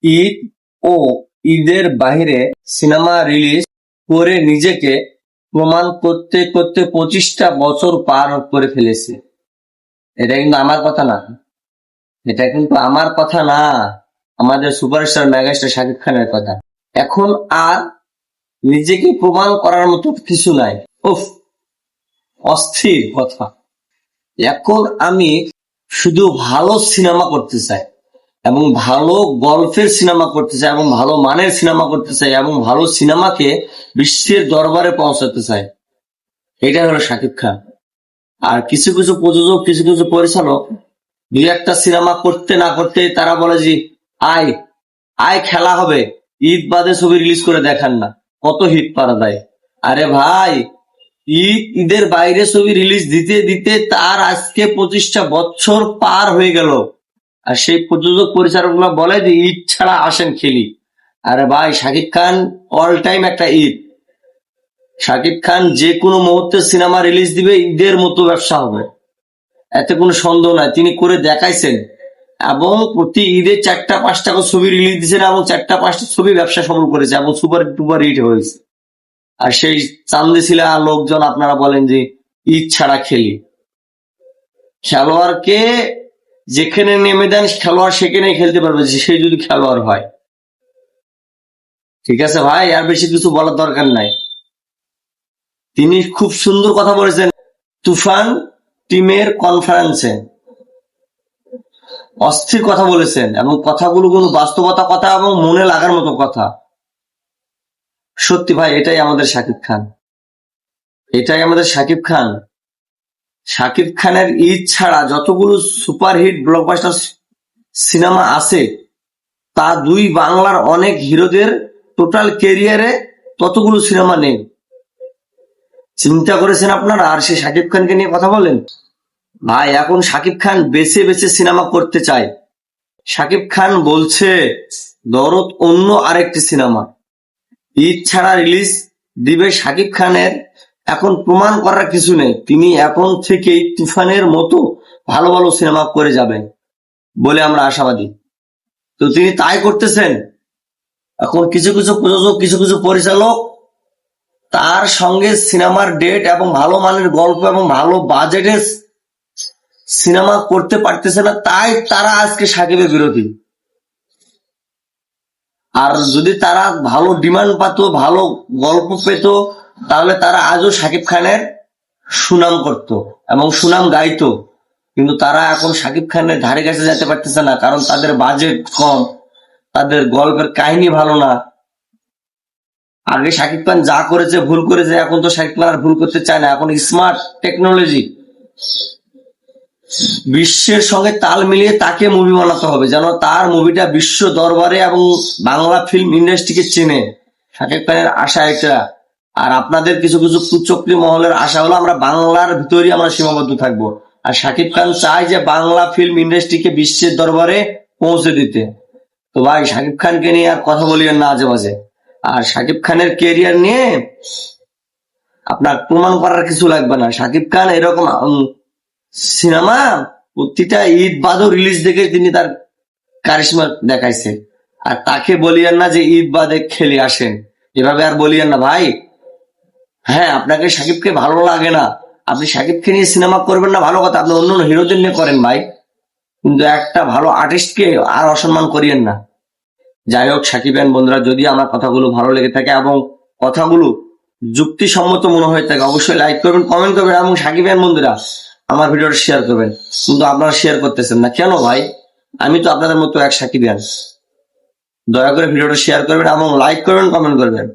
ঈদ ও ঈদের বাইরে cinema release করে নিজেকে প্রমাণ করতে করতে 25টা বছর পার করে ফেলেছে। এটা কিন্তু আমার কথা না, এটা কিন্তু আমার কথা না, আমাদের সুপারস্টার মেগাস্টার শাকিব খানের কথা। এখন আর নিজেকে প্রমাণ করার মতো কিছু নাই। উফ, অস্থির কথা। এখন আমি শুধু ভালো সিনেমা করতে চাই এবং ভালো গল্পের সিনেমা করতে চাই এবং ভালো মানের সিনেমা করতে চাই এবং ভালো সিনেমাকে বিশ্বের দরবারে পৌঁছাতে চাই। এটা হলো শাকিব খান। আর কিছু কিছু প্রযোজক, কিছু কিছু পরিচালক দুই একটা সিনেমা করতে না করতে তারা বলে যে আয় আয় খেলা হবে, ঈদ বাদে ছবি রিলিজ করে দেখান না, কত হিট পারা দেয়। আরে ভাই, ঈদের বাইরে ছবি রিলিজ দিতে দিতে তার আজকে 25টা বছর পার হয়ে গেল, আর সেই প্রযোজক পরিচালকরা বলে যে ঈদ ছাড়া আসেন খেলি। আরে ভাই, শাকিব খান অল টাইম একটা ঈদ। শাকিব খান যে কোনো মুহূর্তে সিনেমা রিলিজ দিবে, ঈদের মতো ব্যবসা হবে, এতে কোনো সন্দেহ নাই। তিনি করে দেখাইছেন এবং প্রতি ঈদে 4টা 5টা করে ছবি রিলিজ দিয়েছেন এবং 4টা 5টা ছবি ব্যবসা সফল করেছে এবং সুপার ডুপার হিট হয়েছে। আর সেই চান্দিশিলা লোকজন আপনারা বলেন যে ঈদ ছাড়া খেলি। খেলোয়াড়কে যেখানে নেমে দেন খেলোয়াড় সেখানে খেলতে পারবে সে যদি খেলোয়াড় হয়। ঠিক আছে ভাই, আর বেশি কিছু বলার দরকার নাই। তিনি খুব সুন্দর কথা বলেছেন তুফান টিমের কনফারেন্সে, অস্থির কথা বলেছেন এবং কথাগুলো কোনো বাস্তবতা কথা এবং মনে লাগার মতো কথা। সত্যি ভাই, এটাই আমাদের শাকিব খান, এটাই আমাদের শাকিব খান। শাকিব খানের ঈদ ছাড়া যতগুলো সুপারহিট ব্লকবাস্টার সিনেমা আছে তা দুই বাংলার অনেক হিরোদের টোটাল ক্যারিয়ারে ততগুলো সিনেমা নেই। চিন্তা করেছেন আপনারা? আর সে শাকিব খানকে নিয়ে কথা বলেন ভাই। এখন শাকিব খান বেছে বেছে সিনেমা করতে চায়। শাকিব খান বলছে দরদ অন্য আরেকটি সিনেমা ঈদ ছাড়া রিলিজ দিবে। শাকিব খানের এখন প্রমাণ করার কিছু নেই, তিনি এখন থেকেই তুফানের মতো ভালো ভালো সিনেমা করে যাবেন বলে আমরা আশাবাদী। তো তিনি তাই করতেছেন। এখন কিছু কিছু প্রযোজক, কিছু কিছু পরিচালক তার সঙ্গে সিনেমার ডেট এবং ভালো মানের গল্প এবং ভালো বাজেটের সিনেমা করতে পারতেছে না, তাই তারা আজকে শাকিবের বিরোধী। আর যদি তারা ভালো ডিমান্ড পাতো, ভালো গল্প পেত, তাহলে তারা আজও শাকিব খানের সুনাম করত এবং সুনাম গাইতো। কিন্তু তারা এখন শাকিব খানের ধারে কাছে যেতে পারতেছে না, কারণ তাদের বাজেট কম, তাদের গল্পের কাহিনী ভালো না। আগে শাকিব খান যা করেছে, ভুল করেছে, এখন তো শাকিব খান আর ভুল করতে চায় না। এখন স্মার্ট টেকনোলজি, বিশ্বের সঙ্গে তাল মিলিয়ে তাকে মুভি বানাতে হবে যেন তার মুভিটা বিশ্ব দরবারে এবং বাংলা ফিল্ম ইন্ডাস্ট্রিকে চেনে। শাকিব খানের আশা এটা। আর আপনাদের কিছু কিছু কুচক্রী মহলের আশা হলো আমরা বাংলার ভিতরেই আমরা সীমাবদ্ধ থাকবো। আর শাকিব খান চায় যে বাংলা ফিল্ম ইন্ডাস্ট্রিকে বিশ্বের দরবারে পৌঁছে দিতে। তো ভাই, শাকিব খানকে নিয়ে আর কথা বলিয়েন না আজে বাজে। আর শাকিব খানের ক্যারিয়ার নিয়ে আপনার প্রমাণ করার কিছু লাগবে না। শাকিব খান এরকম সিনেমা প্রতিটা ঈদ বাদও রিলিজ দেখে তিনি তার কারিশমা দেখাইছে। আর তাকে বলিয়েন না যে ঈদ বাদে খেলে আসেন, এভাবে আর বলিয়েন না ভাই। হ্যাঁ, আপনাকে শাকিবকে ভালো লাগে না, আপনি শাকিবকে নিয়ে সিনেমা করবেন না, ভালো কথা, আপনি অন্য হিরোদের নিয়ে করেন ভাই, কিন্তু একটা ভালো আর্টিস্টকে আর অসম্মান করিয়েন না। যাই হোক সাকিবেন বন্ধুরা, যদি আমার কথাগুলো ভালো লেগে থাকে এবং কথাগুলো যুক্তিসম্মত মনে হয়ে থাকে, অবশ্যই লাইক করবেন, কমেন্ট করবেন এবং সাকিবেন বন্ধুরা আমার ভিডিওটা শেয়ার করবেন। কিন্তু আপনারা শেয়ার করতেছেন না কেন ভাই? আমি তো আপনাদের মতো এক সাকিবিয়ান। দয়া করে ভিডিওটা শেয়ার করবেন এবং লাইক করবেন, কমেন্ট করবেন।